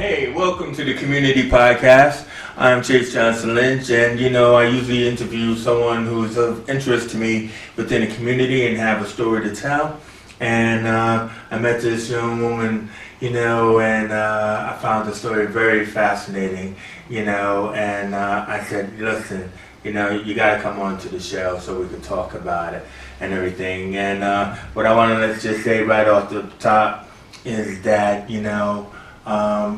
Hey, welcome to the Community Podcast. I'm Chase Johnson Lynch, and I usually interview someone who is of interest to me within the community and have a story to tell. And I met this young woman, and I found the story very fascinating, and I said, listen, you got to come on to the show so we can talk about it and everything. And what I want to just say right off the top is that,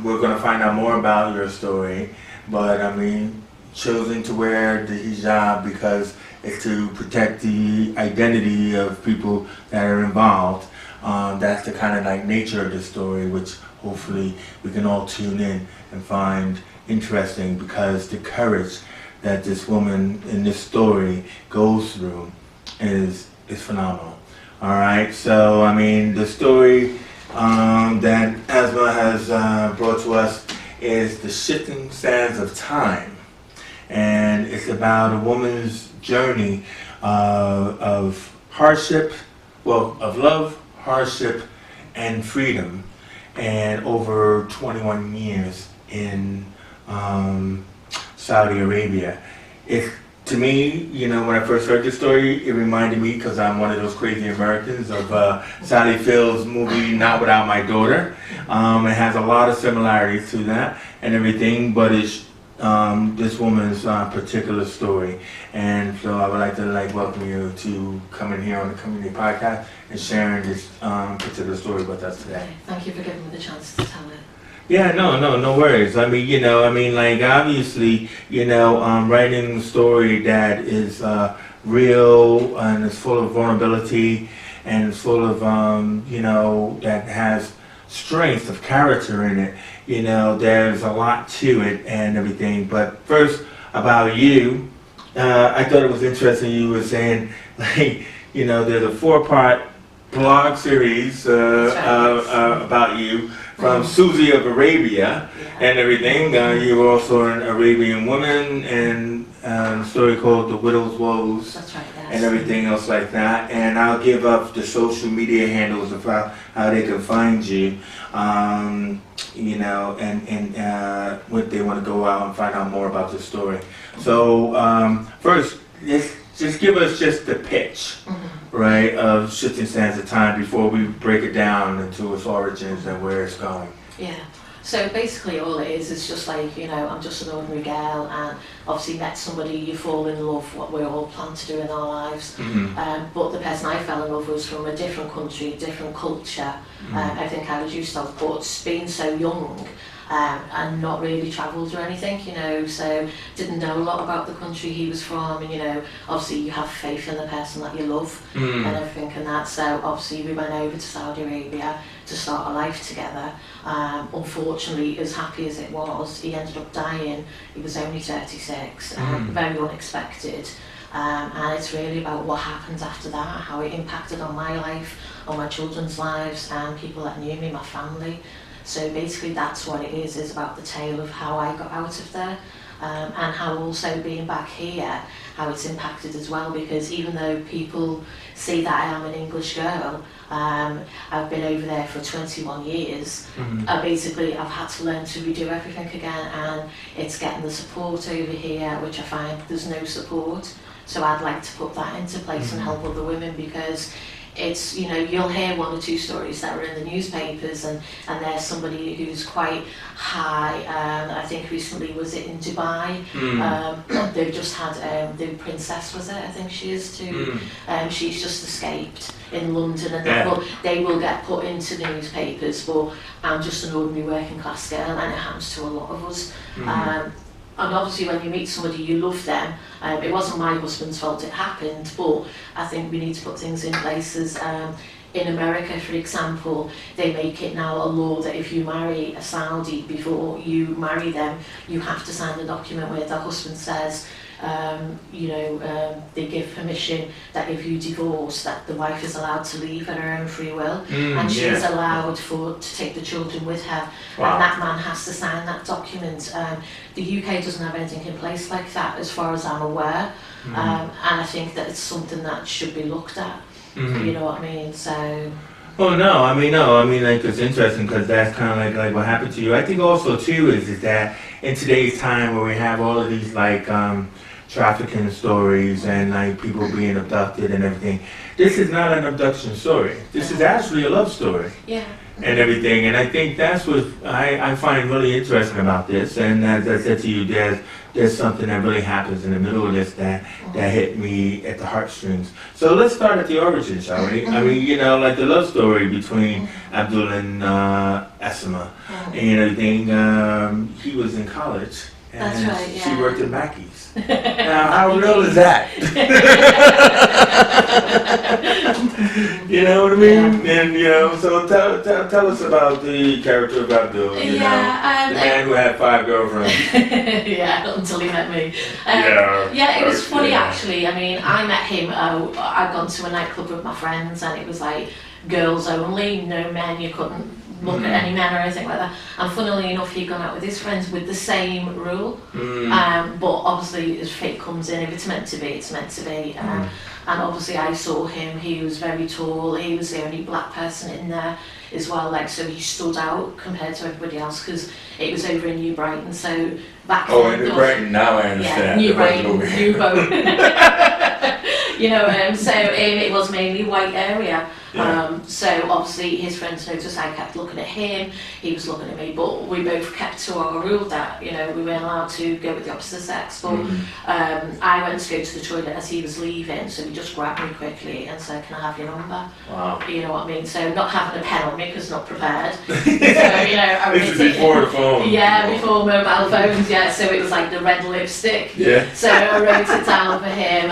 we're going to find out more about your story, but chosen to wear the hijab because it's to protect the identity of people that are involved. That's the kind of nature of the story, which hopefully we can all tune in and find interesting, because the courage that this woman in this story goes through is phenomenal. All right, so the story that Asma has brought to us is The Shifting Sands of Time, and it's about a woman's journey of hardship, of love, hardship, and freedom, and over 21 years in Saudi Arabia. To me, when I first heard this story, it reminded me, because I'm one of those crazy Americans, of Sally Field's movie Not Without My Daughter. It has a lot of similarities to that and everything, but it's this woman's particular story. And so I would like to welcome you to coming here on the Community Podcast and sharing this particular story with us today. Thank you for giving me the chance to tell it. Yeah, no worries. Obviously, writing a story that is real and is full of vulnerability and is full of, that has strength of character in it. There's a lot to it and everything. But first, about you, I thought it was interesting you were saying, there's a 4-part blog series about you. From Susie of Arabia and everything. You were also an Arabian woman, and a story called The Widow's Woes. That's right, yes. And everything else like that. And I'll give up the social media handles of how they can find you, and when they want to go out and find out more about the story. So first, just give us just the pitch, right, of Shifting Sands of Time before we break it down into its origins and where it's going. Yeah. So basically all it is just I'm just an ordinary girl, and obviously met somebody, you fall in love, what we all plan to do in our lives. But the person I fell in love with was from a different country, different culture. I think I was used to, but being so young, and not really travelled or anything, so didn't know a lot about the country he was from, and obviously you have faith in the person that you love and everything and that, so obviously we went over to Saudi Arabia to start a life together. Unfortunately, as happy as it was, he ended up dying. He was only 36, very unexpected. And it's really about what happened after that, how it impacted on my life, on my children's lives, and people that knew me, my family. So basically that's what it is about the tale of how I got out of there, and how also being back here, how it's impacted as well, because even though people see that I am an English girl, I've been over there for 21 years, I've had to learn to redo everything again, and it's getting the support over here, which I find there's no support. So I'd like to put that into place and help other women, because it's, you'll hear 1 or 2 stories that are in the newspapers, and there's somebody who's quite high, I think recently was it in Dubai, they've just had, the princess was it, I think she is too, she's just escaped in London, and they will get put into the newspapers, but I'm just an ordinary working class girl, and it happens to a lot of us. And obviously when you meet somebody, you love them. It wasn't my husband's fault it happened, but I think we need to put things in places. In America, for example, they make it now a law that if you marry a Saudi, before you marry them, you have to sign a document where the husband says, they give permission that if you divorce, that the wife is allowed to leave at her own free will, and she's allowed to take the children with her. Wow. And that man has to sign that document. The UK doesn't have anything in place like that, as far as I'm aware, and I think that it's something that should be looked at. You know what I mean? So Oh no, no, like it's interesting because that's kind of like what happened to you. I think also too is that in today's time where we have all of these trafficking stories and like people being abducted and everything, this is not an abduction story. This is actually a love story. Yeah. And everything, and I think that's what I find really interesting about this. And as I said to you, there's something that really happens in the middle of this that hit me at the heartstrings. So let's start at the origin, shall we? Like the love story between Abdul and Esma and everything. He was in college, and That's right, yeah. she worked at Mackey's. Now, how real is that? You know what I mean? Yeah. And so tell us about the character of Abdul. The man who had 5 girlfriends. Yeah, until he met me. It was funny actually. I met him. I'd gone to a nightclub with my friends, and it was like girls only, no men. You couldn't look at any men or anything like that. And funnily enough, he'd gone out with his friends with the same rule. But obviously, as fate comes in, if it's meant to be, it's meant to be. And obviously, I saw him. He was very tall. He was the only black person in there as well. So he stood out compared to everybody else because it was over in New Brighton. So back then, New Brighton. Now I understand. Yeah, New Brighton, New Boat. So it was mainly white area. Yeah. So obviously his friends noticed I kept looking at him, he was looking at me, but we both kept to our rule that, we weren't allowed to go with the opposite sex. But I went to go to the toilet as he was leaving, so he just grabbed me quickly and said, "Can I have your number?" Wow. You know what I mean? So not having a pen on me because not prepared. So, I This is before the phone. Yeah, before mobile phones, yeah. So it was like the red lipstick. Yeah. So I wrote it down for him.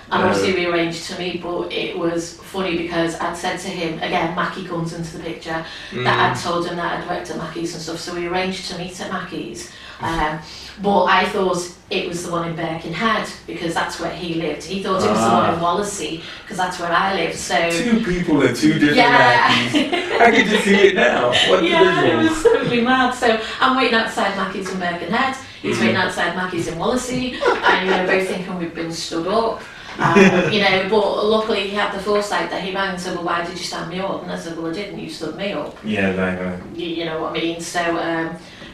And obviously we arranged to meet, but it was funny because I'd said to him, again, Mackie comes into the picture, that I'd told him that I'd worked at Mackey's and stuff, so we arranged to meet at Mackey's. But I thought it was the one in Birkenhead because that's where he lived. He thought it was the one in Wallasey because that's where I lived. So 2 people in 2 different Mackeys. I can just see it now. What it was totally mad. So I'm waiting outside Mackey's in Birkenhead. He's waiting outside Mackey's in Wallasey. And both thinking we've been stood up. But luckily he had the foresight that he rang and said, "Well, why did you stand me up?" And I said, "Well, I didn't, you stood me up." Yeah, exactly. You know what I mean? So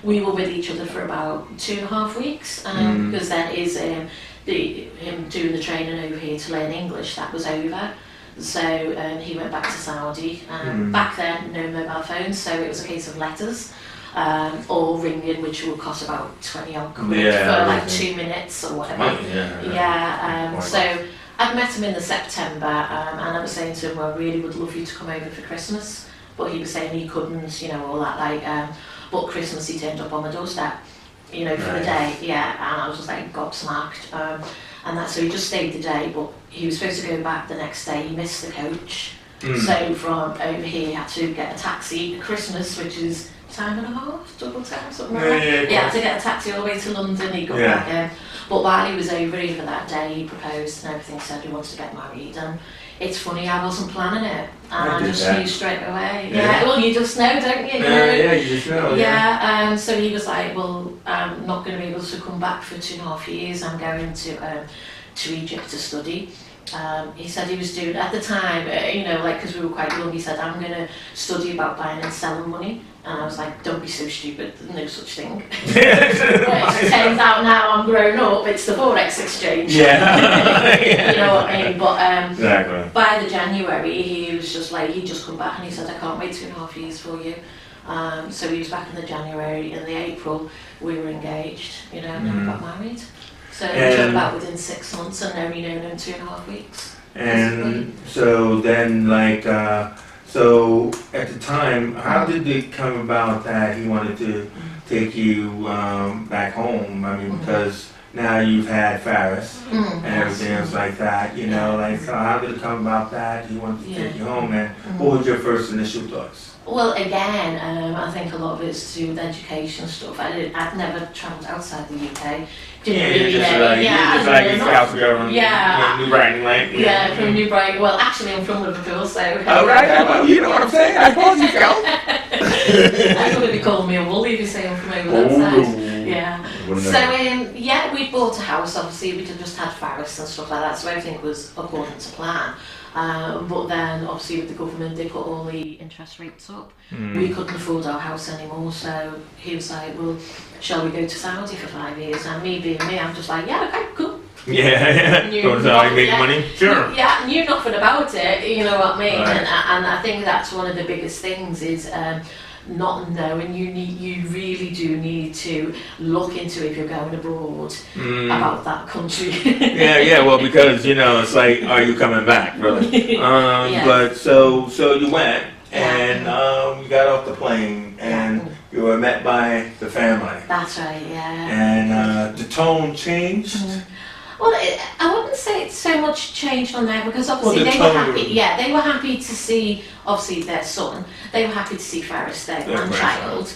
we were with each other for about 2.5 weeks because then him doing the training over here to learn English, that was over. So he went back to Saudi. Back then, no mobile phones, so it was a case of letters. Or ringing, which would cost about 20 odd quid for like 2 minutes or whatever. So I'd met him in the September, and I was saying to him, "Well, I really would love you to come over for Christmas," but he was saying he couldn't, all that. But Christmas he turned up on the doorstep, for the day, and I was just like gobsmacked. And that, so he just stayed the day, but he was supposed to go back the next day. He missed the coach, so from over here he had to get a taxi at Christmas, which is time and a half, double time, something like that. He had to get a taxi all the way to London. He got back in, but while he was over here for that day, he proposed and everything. Said he wanted to get married, and it's funny, I wasn't planning it, and I just knew straight away. Well, you just know, don't you? You just know. So he was like, "Well, I'm not going to be able to come back for 2.5 years. I'm going to Egypt to study." He said he was doing, at the time, because we were quite young, he said, "I'm going to study about buying and selling money." And I was like, "Don't be so stupid, there's no such thing." But it turns out now I'm grown up, it's the Forex exchange. You know what I mean? But exactly. By the January, he was just like, he'd just come back and he said, "I can't wait 2.5 years for you." So he was back in the January. In the April, we were engaged, and then we got married. So we came back within 6 months and only known him 2.5 weeks. And so then, so at the time, how did it come about that he wanted to take you back home? Because now you've had Faris and everything else like that, so how did it come about that he wanted to take you home, and what was your first initial thoughts? Well, again, I think a lot of it's to do with education stuff. I'd never travelled outside the UK. New Brighton, Yeah, from New Brighton. Well, actually, I'm from Liverpool, so. Oh, right, you know what I'm saying? I suppose you go. I'm going to be calling me a woolly if you say I'm from over that side. Yeah. So, we bought a house. Obviously, we just had Faris and stuff like that, so everything was according to plan. But then obviously with the government they put all the interest rates up. We couldn't afford our house anymore, so he was like, well, shall we go to Saudi for 5 years? And me being me, I'm just like, yeah, okay, cool. Yeah, go to Saudi, make money, sure. Yeah, knew nothing about it, you know what I mean? Right. And I think that's one of the biggest things is not knowing. You really do need to look into if you're going abroad about that country. Yeah, well, because, it's like, are you coming back, really? But so you went, and you got off the plane, and you were met by the family. That's right, yeah. And the tone changed? Well, I wouldn't say it's so much changed on there because obviously they were happy. Yeah, they were happy to see obviously their son. They were happy to see Faris, their grandchild.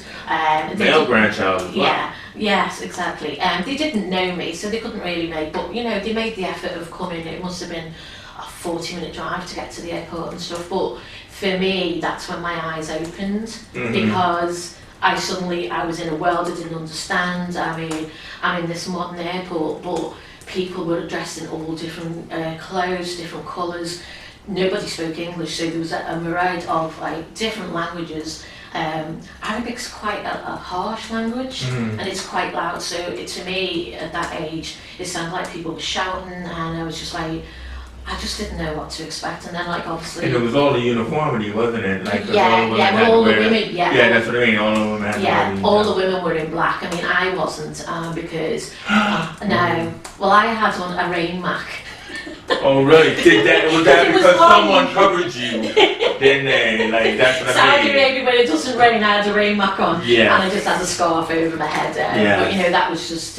Male grandchild. Yeah, yes, exactly. They didn't know me, so they couldn't really make. But they made the effort of coming. It must have been a 40-minute drive to get to the airport and stuff. But for me, that's when my eyes opened because I was in a world I didn't understand. I mean, I'm in this modern airport, but people were dressed in all different clothes, different colours. Nobody spoke English, so there was a myriad of different languages. Arabic's quite a harsh language, and it's quite loud. So to me, at that age, it sounded like people were shouting, and I was just like, I just didn't know what to expect. And then obviously, and it was all the uniformity, wasn't it? All the women. Yeah, that's what I mean. All the women had to wear all the women were in black. I mean, I wasn't because no. Well, I had on a rain mac. Oh, really? Was that because someone covered you? Didn't they? That's what I mean. Saudi Arabia, when it doesn't rain, I had a rain mac on, and I just had a scarf over my head. But that was just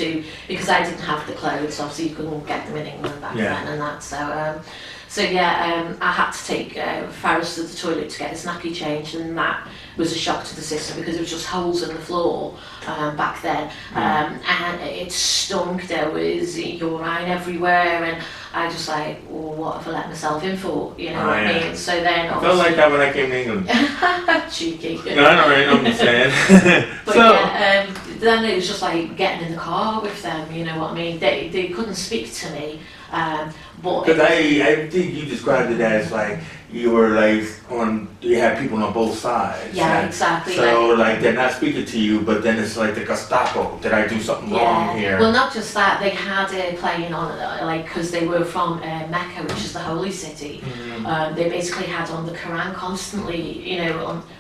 because I didn't have the clothes. Obviously, you couldn't get them in England back then, and that. So I had to take Faris to the toilet to get his nappy changed, and that was a shock to the system because there was just holes in the floor back then, and it stunk. There was urine everywhere, and I just like, well, what have I let myself in for? You know what I mean? So then I felt like that when I came to England. Cheeky. No, I know what I'm saying. But then it was just like getting in the car with them. You know what I mean? They couldn't speak to me. Because I think you described it as like you were you had people on both sides. Yeah, exactly. So they're not speaking to you, but then it's like the Gestapo. Did I do something wrong here? Well, not just that. They had playing on because they were from Mecca, which is the holy city. They basically had on the Quran constantly.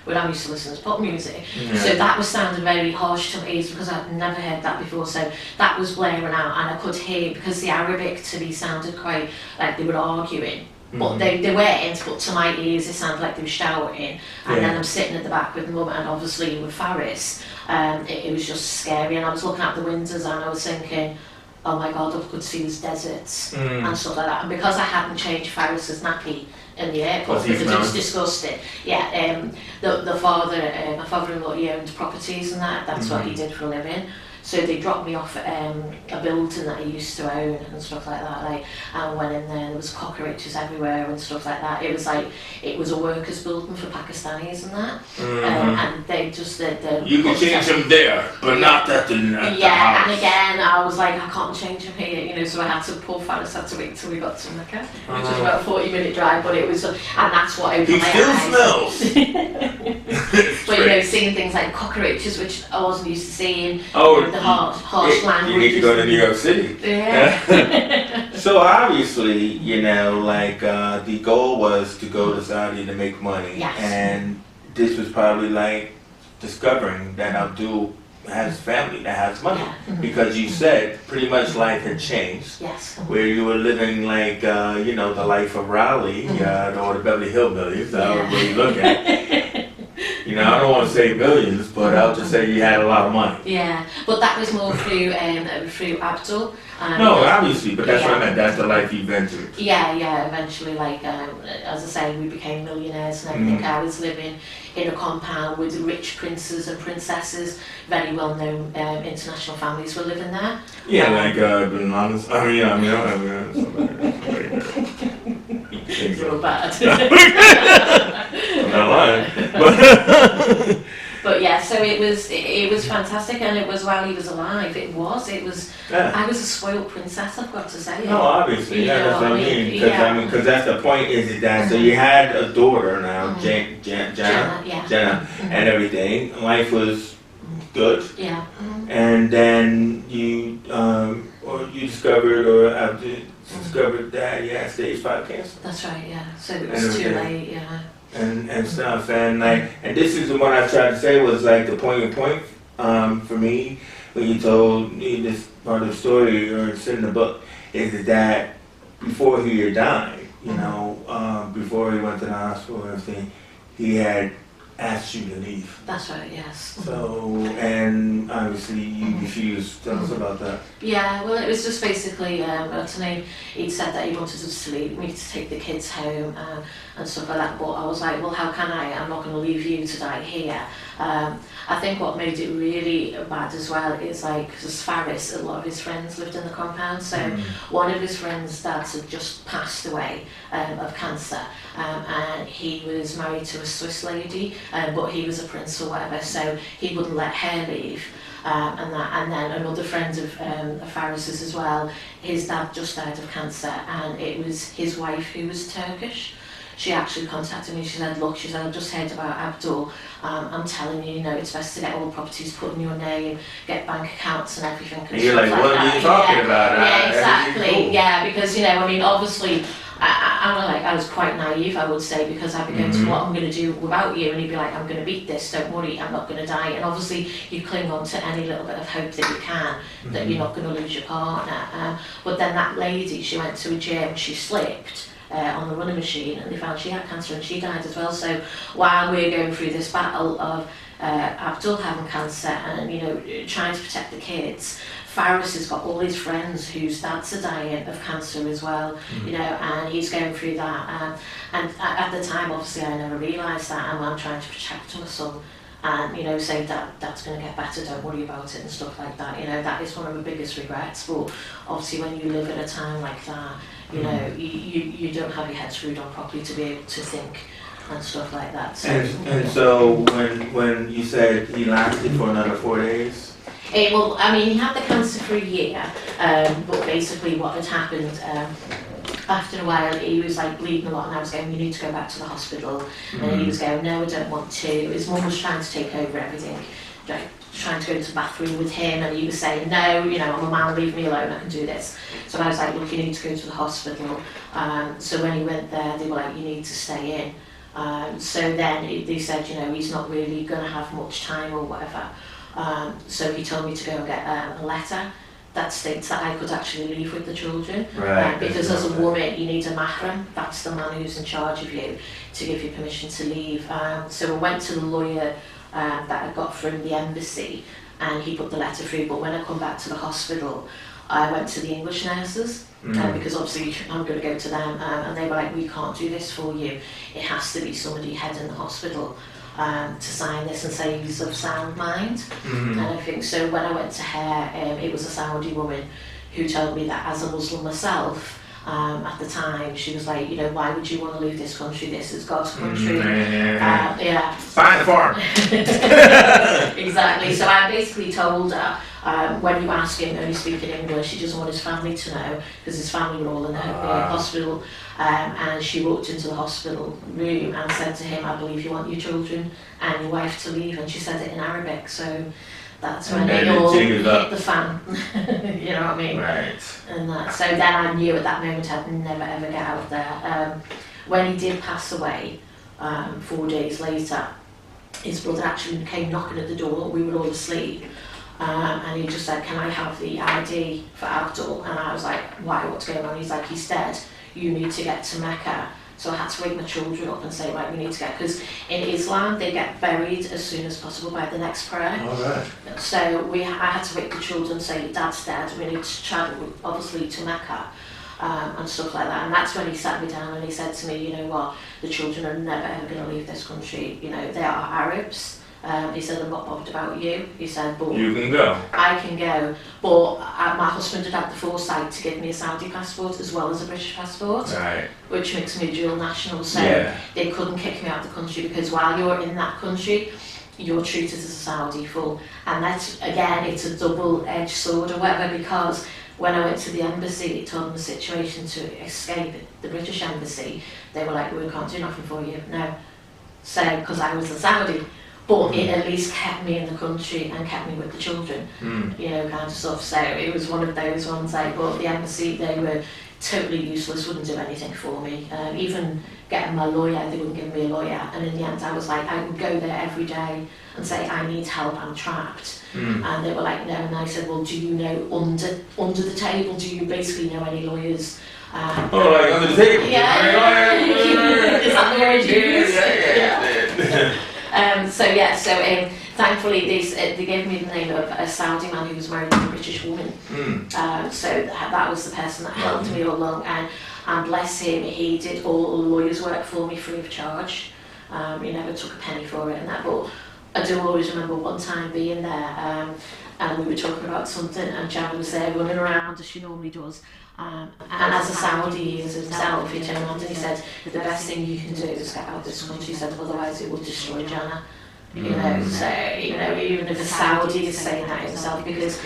When I used to listen to pop music, so that was sounding very harsh to me because I'd never heard that before. So that was blaring out, and I could hear because the Arabic to me sounded quite like they were arguing. But they weren't, but to my ears it sounded like they were shouting. And then I'm sitting at the back with Mum and obviously with Faris. It was just scary, and I was looking out the windows and I was thinking, oh my God, I could see these deserts and stuff like that. And because I hadn't changed Faris's nappy in the airport because it was disgusting. The father, my father-in-law, he owned properties and that's what he did for a living. So they dropped me off at a building that I used to own and stuff like that. And went in there was cockroaches everywhere and stuff like that. It was a workers' building for Pakistanis and that. And they just you can change them there, but not at the house. And again I was like, I can't change them here, so I had to poor Faris had to wait till we got to Mecca, which was about a 40-minute drive, but it was, and that's what opened my eyes. He still smells. But seeing things like cockroaches, which I wasn't used to seeing. The harsh language. You need to go to New York City. Yeah. So obviously, the goal was to go to Saudi to make money. Yes. And this was probably discovering that Abdul has family that has money. Yeah. Because you said pretty much life had changed. Yes. Where you were living the life of Raleigh or the Beverly Hillbillies, however you look at it. I don't want to say billions, but I'll just say you had a lot of money. Yeah, but that was more through Abdul. No, obviously, but that's what I meant. That's the life you've entered. Yeah. Eventually, as I say, we became millionaires and everything. I was living in a compound with rich princes and princesses. Very well-known international families were living there. Yeah, Bin Laden's. You're bad. I'm not lying. But yeah, so it was fantastic, and it was while he was alive. It was. Yeah. I was a spoiled princess, I've got to say. No, obviously, You yeah, know that's what I mean. Because yeah. because that's the point. Is that so? You had a daughter now, Jenna, Yeah. and everything. Life was good, Yeah. and then you discovered or after discovered that you had stage 5 cancer. That's right. Yeah. So it was too late. Yeah. And stuff, and this is what I tried to say was like the point for me when you told me this part of the story or it's in the book is that before he had died, you know, before he went to the hospital and everything, he had asked you to leave. That's right, yes. So, and obviously you refused. Tell us about that. Yeah, well, it was just basically, he'd said that he wanted us to leave, me to take the kids home and stuff like that, but I was like, well, how can I? I'm not going to leave you to die here. I think what made it really bad as well is like, because Faris, a lot of his friends lived in the compound, so one of his friends' dads had just passed away of cancer, and he was married to a Swiss lady, but he was a prince or whatever, so he wouldn't let her leave. And then another friend of Faris's as well, his dad just died of cancer, and it was his wife who was Turkish. She actually contacted me. She said, look, I've just heard about Abdul. I'm telling you, it's best to get all the properties put in your name, get bank accounts and everything. And you're like, what are you talking about? Yeah, exactly. Cool. Yeah, because, obviously, I was quite naive, I would say, because I'd be going to what I'm going to do without you, and he'd be like, I'm going to beat this, don't worry, I'm not going to die. And obviously you cling on to any little bit of hope that you can, that you're not going to lose your partner. But then that lady, she went to a gym, she slipped on the running machine, and they found she had cancer and she died as well. So while we're going through this battle of Abdul having cancer and trying to protect the kids, Faris has got all his friends whose dads are dying of cancer as well, and he's going through that. And at the time, obviously, I never realised that, and I'm trying to protect my son and, say that's going to get better, don't worry about it and stuff like that. That is one of the biggest regrets. But obviously, when you live at a time like that, you don't have your head screwed on properly to be able to think and stuff like that. So, and so when you said he lasted for another 4 days? He had the cancer for a year, but basically what had happened, after a while he was like bleeding a lot, and I was going, you need to go back to the hospital, and he was going, no, I don't want to. His mum was trying to take over everything, trying to go to the bathroom with him, and he was saying, no, I'm a man, leave me alone, I can do this. So I was like, look, you need to go to the hospital. So when he went there, they were like, you need to stay in. So then they said, he's not really going to have much time or whatever. So he told me to go and get a letter that states that I could actually leave with the children. Right, because as a woman, you need a mahram, that's the man who's in charge of you, to give you permission to leave. So I went to the lawyer that I got from the embassy, and he put the letter through, but when I come back to the hospital, I went to the English nurses, because obviously I'm going to go to them, and they were like, we can't do this for you, it has to be somebody head in the hospital to sign this and say he's of sound mind. And I think so when I went to her, it was a Saudi woman who told me that as a Muslim myself, at the time, she was like, why would you want to leave this country? This is God's country. Sign the form. Exactly. So I basically told her, when you ask him, only speaking English, he doesn't want his family to know, because his family were all in the hospital. And she walked into the hospital room and said to him, I believe you want your children and your wife to leave. And she said it in Arabic. So that's when it all hit the fan. You know what I mean? Right. And so then I knew at that moment I'd never ever get out of there. When he did pass away, 4 days later, his brother actually came knocking at the door. We were all asleep. And he just said, can I have the ID for Abdul? And I was like, why, what's going on? He's like, he's dead, you need to get to Mecca. So I had to wake my children up and say, right, we need to get, because in Islam they get buried as soon as possible by the next prayer. All right. So I had to wake the children and say, Dad's dead, we need to travel obviously to Mecca, and stuff like that. And that's when he sat me down and he said to me, you know what, the children are never ever going to leave this country, they are Arabs. He said, I'm not bothered about you. He said, but you can go. I can go. But my husband had the foresight to give me a Saudi passport as well as a British passport, Right. which makes me a dual national. So Yeah. they couldn't kick me out of the country, because while you're in that country, you're treated as a Saudi full. And that's, again, it's a double-edged sword or whatever, because when I went to the embassy, it told them the situation to escape the British embassy. They were like, we can't do nothing for you. No. So, because I was a Saudi. But it at least kept me in the country and kept me with the children, you know, kind of stuff. So it was one of those ones, like, but the embassy, they were totally useless, wouldn't do anything for me. Even getting my lawyer, they wouldn't give me a lawyer. And in the end, I was like, I would go there every day and say, I need help, I'm trapped. And they were like, no. And I said, well, do you know under the table, do you basically know any lawyers? Like under the table? Yeah. Is that the word you use? Yeah. So thankfully they gave me the name of a Saudi man who was married to a British woman. So that was the person that helped me all along, and bless him, he did all the lawyers' work for me free of charge. He never took a penny for it and that, but I do always remember one time being there, and we were talking about something, and Jan was there running around as she normally does. And as a Saudi he is himself, he turned around and he said, the best thing you can do is get out of this country, he said, otherwise it will destroy Jana. You know, so, you know, even if a Saudi is saying that himself, because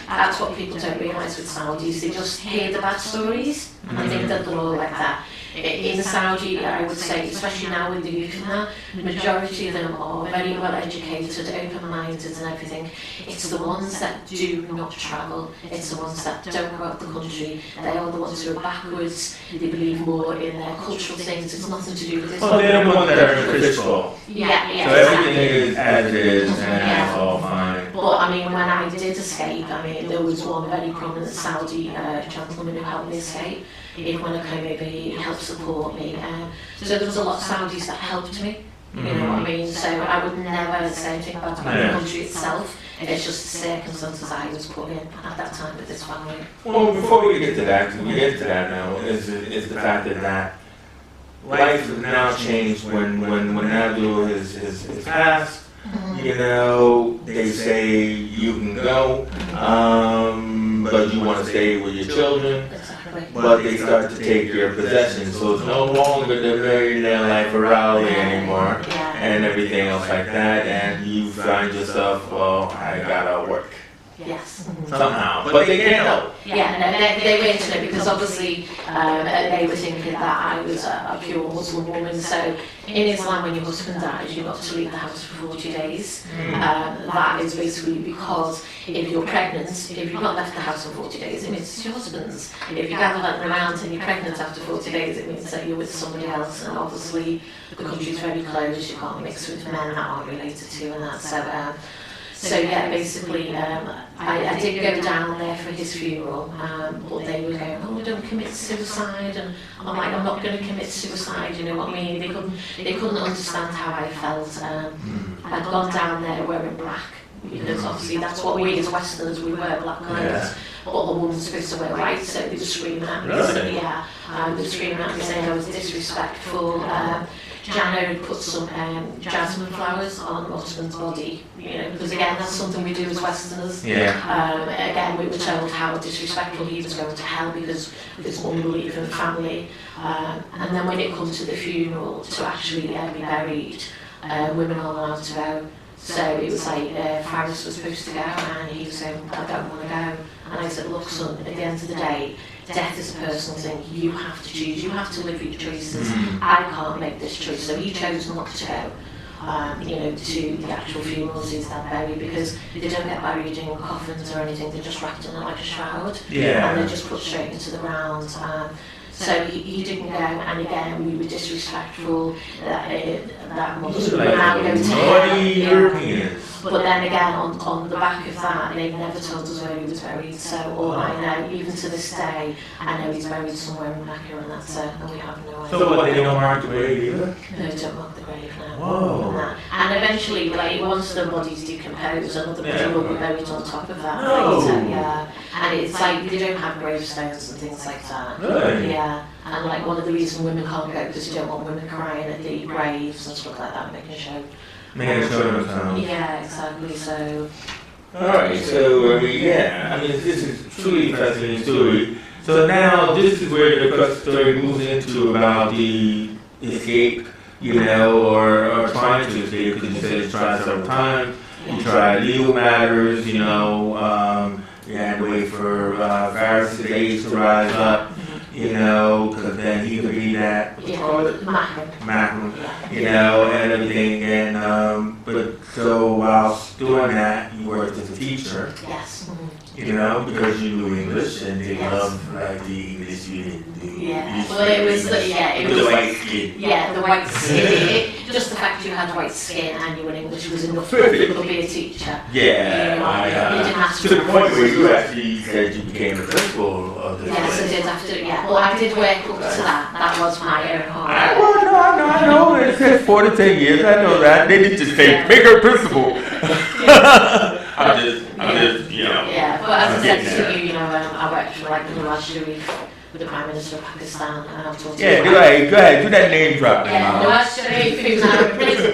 that's what people don't realise with Saudis, they just hear the bad stories, and I think that they're all like that. In Saudi, I would say, especially now with the youth now, the majority of them are very well educated, open-minded and everything. It's the ones that do not travel, it's the ones that don't go out the country, they are the ones who are backwards, they believe more in their cultural things, it's nothing to do with this. Oh, they're the ones that are in crystal. Yeah. So everything is as it is, and it's all fine. But I mean, when I did escape, I mean, there was one very prominent Saudi gentleman who helped me escape. Even when I came over, he helped support me. So there was a lot of Saudis that helped me. You know what I mean? So I would never say anything bad about the country itself. It's just the circumstances I was put in at that time with this family. Well, before we get to that, 'cause we get to that now, is the fact that life has now changed when Abdul is passed. You know, they say you can go, but you want to stay with your children. But they start to take your possessions, so it's no longer the millionaire life of Raleigh anymore, and everything else like that, and you find yourself, well, I gotta work. Yes. Somehow, but they can't help. Yeah, no, they were into it because obviously they were thinking that I was a pure Muslim woman. So in Islam, when your husband dies, you're not to leave the house for 40 days. That is basically because if you're pregnant, if you've not left the house for 40 days, it means it's your husband's. If you gather that around and you're pregnant after 40 days, it means that you're with somebody else. And obviously the country's very closed, you can't mix with men that aren't related to and that. So yeah, basically, I did go down there for his funeral, but they were going, oh, don't commit suicide, and I'm like, I'm not going to commit suicide, you know what I mean? They couldn't understand how I felt. I'd gone down there wearing black, because obviously that's what we as Westerners, we wear black clothes, but the woman's supposed to wear white, so they were screaming at me. Really? They were screaming at me saying I was disrespectful. Jano had put some jasmine flowers on my husband's body, you know, because again, that's something we do as Westerners. Again, we were told how disrespectful he was going to hell because of his unbelieving family. And then when it comes to the funeral, to actually be buried, women are allowed to go. So it was like Faris was supposed to go, and he was saying, I don't want to go. And I said, look, son, at the end of the day, death is a personal thing. You have to choose. You have to live your choices. I can't make this choice. So he chose not to go, you know, to the actual funerals he's then buried, because they don't get buried in coffins or anything. They're just wrapped in like a shroud, and they're just put straight into the ground. So he didn't go, and again we were disrespectful. That Muslim would now go to hell. But then again, on the back of that, they never told us where he was buried. So all I know, even to this day, I know he's buried somewhere in Mecca, and that's it. And we have no idea. So what, they don't mark the grave either? No, they don't mark the grave now. Whoa. And eventually, like, once the bodies decompose, another body will be buried on top of that No. later. And it's like they don't have gravestones and things like that. Really? Yeah. And like one of the reasons women can't go because you don't want women crying at the graves and stuff like that, making show. Themselves. Yeah, exactly. So. Alright, so this is truly a fascinating story. So now this is where the story moves into about the escape. you know, or trying to escape, because you said you tried several times. You tried legal matters, you know, you had to wait for Pharisees' age to rise up, you know, because then he could be that, what's it called? Mahram, you know, and everything. And, but so while doing that, you worked as a teacher. Yes. You know, because you knew English and they loved like the English you didn't do. Yeah, well it was the white skin. Yeah, the white skin. Just the fact you had white skin and you were English was enough for you to be a teacher. Yeah, you didn't have to the point where you actually said you became the principal of the Yes, I did after, yeah. Well, I did work up to that. That was my own home. I know. It says 4 to 10 years. I know that. They didn't just say, make her principal. I'm just, you know. Yeah, but as I said to you, you know, I worked for like the Nawaz Sharif with the Prime Minister of Pakistan, and I've taught go ahead, do that name drop. Yeah, Nawaz Sharif, who's now in prison.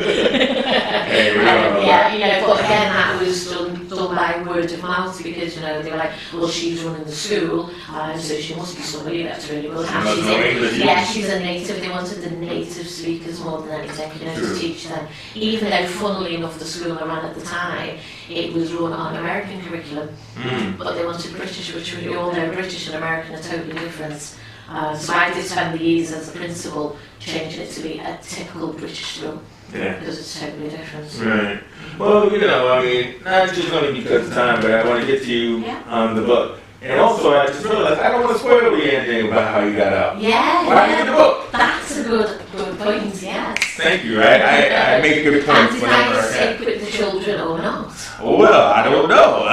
Yeah, you know, but again, that was done by word of mouth, because, you know, they were like, well, she's running the school, so she must be somebody that's really good. She's a native. They wanted the native speakers more than anything, you know, to teach them. Even though, funnily enough, the school I ran at the time, it was run on American curriculum, but they wanted British, which we all know British and American are totally different. So I did spend the years as a principal changing it to be a typical British school. Yeah. Because it's totally different. Right. Well, you know, I mean, not just only because of time, but I want to get to you on the book. And also, I just realized I don't want to spoil you anything about how you got out. Yeah. Why did you get the book? That's a good point, yes. Thank you, right? I make good points and whenever I stick with the children or not? Well, I don't know.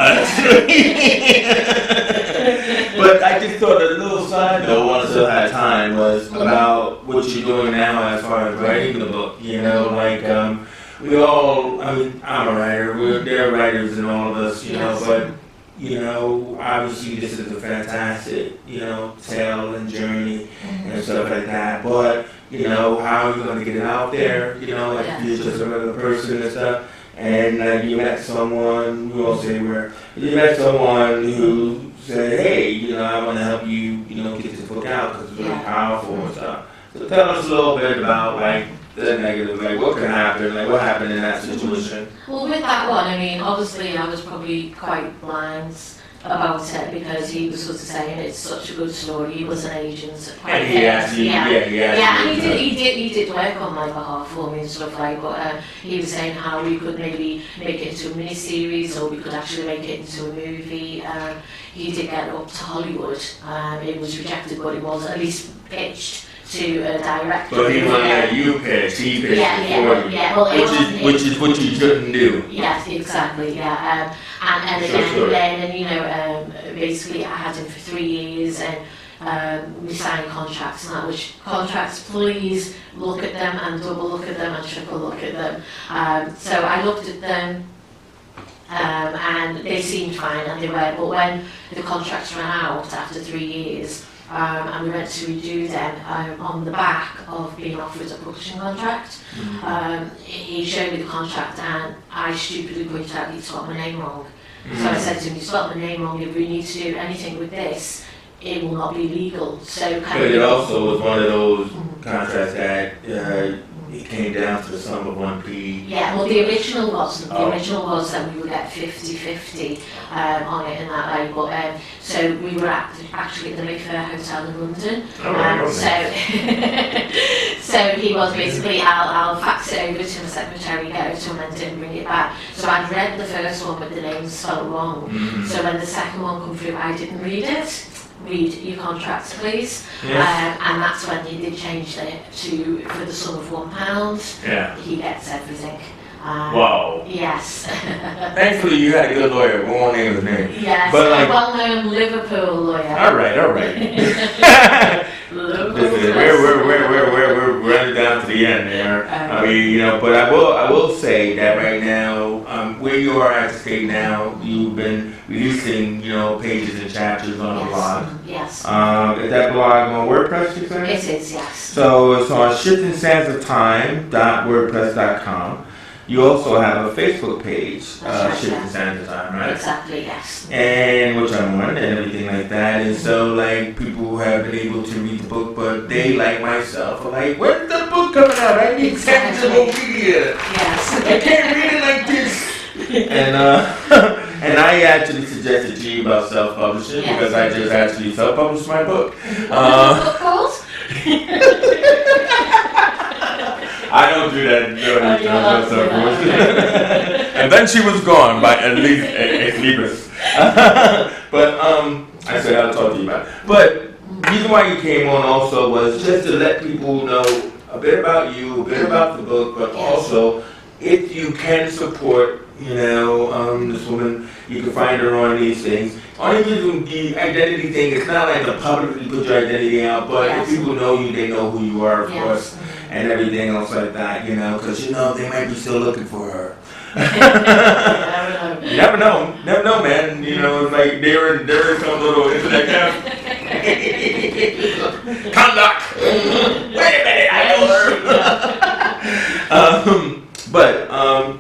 But I just thought a little side note, once I had time, was about what you're doing now as far as writing the book. You know, like, we all, I mean, I'm a writer, there are writers in all of us, you know, but, you know, obviously this is a fantastic, you know, tale and journey and stuff like that. But, you know, how are you going to get it out there? You know, like you're just a regular person and stuff. And you met someone, we won't say where, you met someone who said, hey, you know, I want to help you, you know, get this book out because it's really powerful and stuff. So tell us a little bit about, like, the negative, like, what can happen, like, what happened in that situation? Well, with that one, I mean, obviously I was probably quite blind about it because he was sort of saying it's such a good story. He was an agent. And he asked you, and he did work on my behalf for me and stuff like. But he was saying how we could maybe make it into a mini series, or we could actually make it into a movie. He did get up to Hollywood. It was rejected, but it was at least pitched to a director. But he wanted that you pitch, he pitched for you. Well, which is what you shouldn't do. Yes, exactly, yeah. And then, you know, basically I had him for 3 years, and we signed contracts and that, which contracts, please look at them and double look at them and triple look at them. So I looked at them, and they seemed fine, and they were, but when the contracts ran out after 3 years, and we went to redo them on the back of being offered a publishing contract. He showed me the contract, and I stupidly pointed out he'd spelled my name wrong. So I said to him, you spelled my name wrong, if we need to do anything with this, it will not be legal. So but it also was one of those contracts that it came down to the sum of 1p. Yeah, well, the original wasn't. The original was that we would get 50-50 on it in that way. But so we were actually at the Mayfair Hotel in London. So he was basically, I'll fax it over to my secretary, get it to him, and didn't bring it back. So I'd read the first one with the name spelled wrong. So when the second one come through, I didn't read it. Read your contracts, please. Yes. And that's when he did change it to, for the sum of £1, he gets everything. Wow. Yes. Thankfully, you had a good lawyer. We won't name his name. Yes, but a well-known Liverpool lawyer. All right. Listen, we're running down to the end there. I mean, you know, but I will say that right now, where you are at the state now, you've been releasing, you know, pages and chapters on the blog. Yes. Is that blog on WordPress, you said? It is, yes. So it's on shiftingsandsofTime.wordpress.com. you also have a Facebook page, That's Shift right, and Stand the Time, right? Exactly, yes. And which I'm on and everything like that. And so like people have been able to read the book, but they like myself are like, when's the book coming out? I need tangible media. Yes. I can't read it like this. And and I actually suggested to you about self-publishing Yes. because I just actually self-published my book. What is the book called? I don't do that. No, you're not doing that. And then she was gone by at least a sleepers. But I said I'll talk to you about it. But the reason why you came on also was just to let people know a bit about you, a bit about the book, but also if you can support, this woman, you can find her on these things. Only reason the identity thing, it's not like to publicly put your identity out, but if people know you, they know who you are, of course, and everything else like that, because they might be still looking for her. You never know, man. It's like there is some little internet camp. Conduct. Wait a minute, I know her.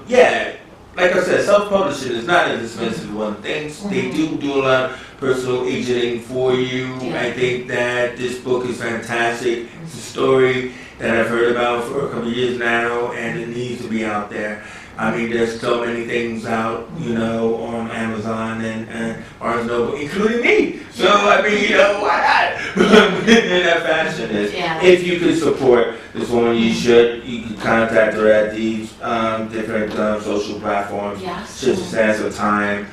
Yeah, like I said, self-publishing is not an expensive one. Things they do a lot of personal agenting for you. I think that this book is fantastic. It's a story that I've heard about for a couple of years now, and it needs to be out there. I mean, there's so many things out, on Amazon and Barnes & Noble, including me. So, I mean, why not? In that fashion is, if you could support this woman, you should. You can contact her at these different social platforms. Shift and Stand the Time,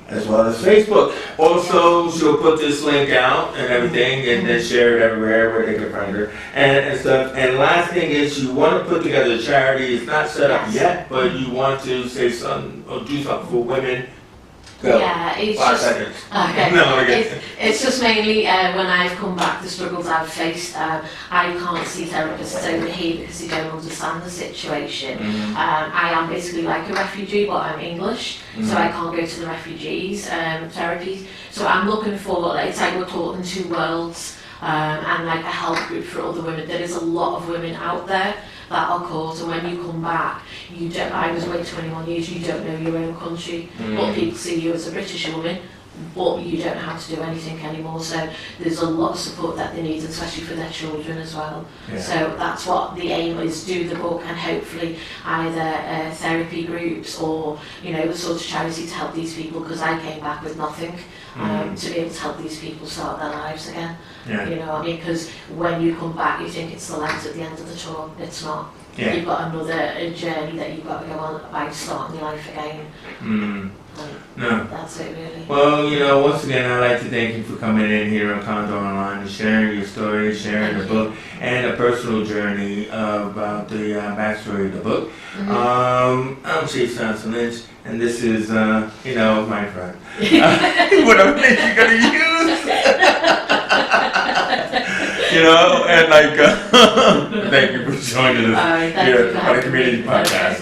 as well as Facebook. Also, she'll put this link out and everything, and then share it everywhere where they can find her and stuff. And last thing is, you want to put together a charity. It's not set up yet, but you want to say something or do something for women. Go. Yeah, it's 5 just seconds. okay. No, it's just mainly when I've come back, the struggles I've faced. I can't see therapists over here because they don't understand the situation. I am basically like a refugee, but I'm English, so I can't go to the refugees therapies. So I'm looking for, it's like we're taught in two worlds, and like a help group for other women. There is a lot of women out there that are caught, and when you come back, I was away 21 years, you don't know your own country, but people see you as a British woman, but you don't have to do anything anymore. So there's a lot of support that they need, especially for their children as well. So that's what the aim is, do the book, and hopefully either therapy groups or the sort of charity to help these people, because I came back with nothing, to be able to help these people start their lives again. You know what I mean? Because when you come back, you think it's the light at the end of the tunnel. It's not. You've got another journey that you've got to go on by starting your life again. No. That's it, really. Well, once again, I'd like to thank you for coming in here on Condor Online and sharing your story, sharing the book, and a personal journey about the backstory of the book. I'm Chief Johnson Lynch, and this is, my friend. Whatever name you're going to use. And thank you for joining us here on the Community Podcast.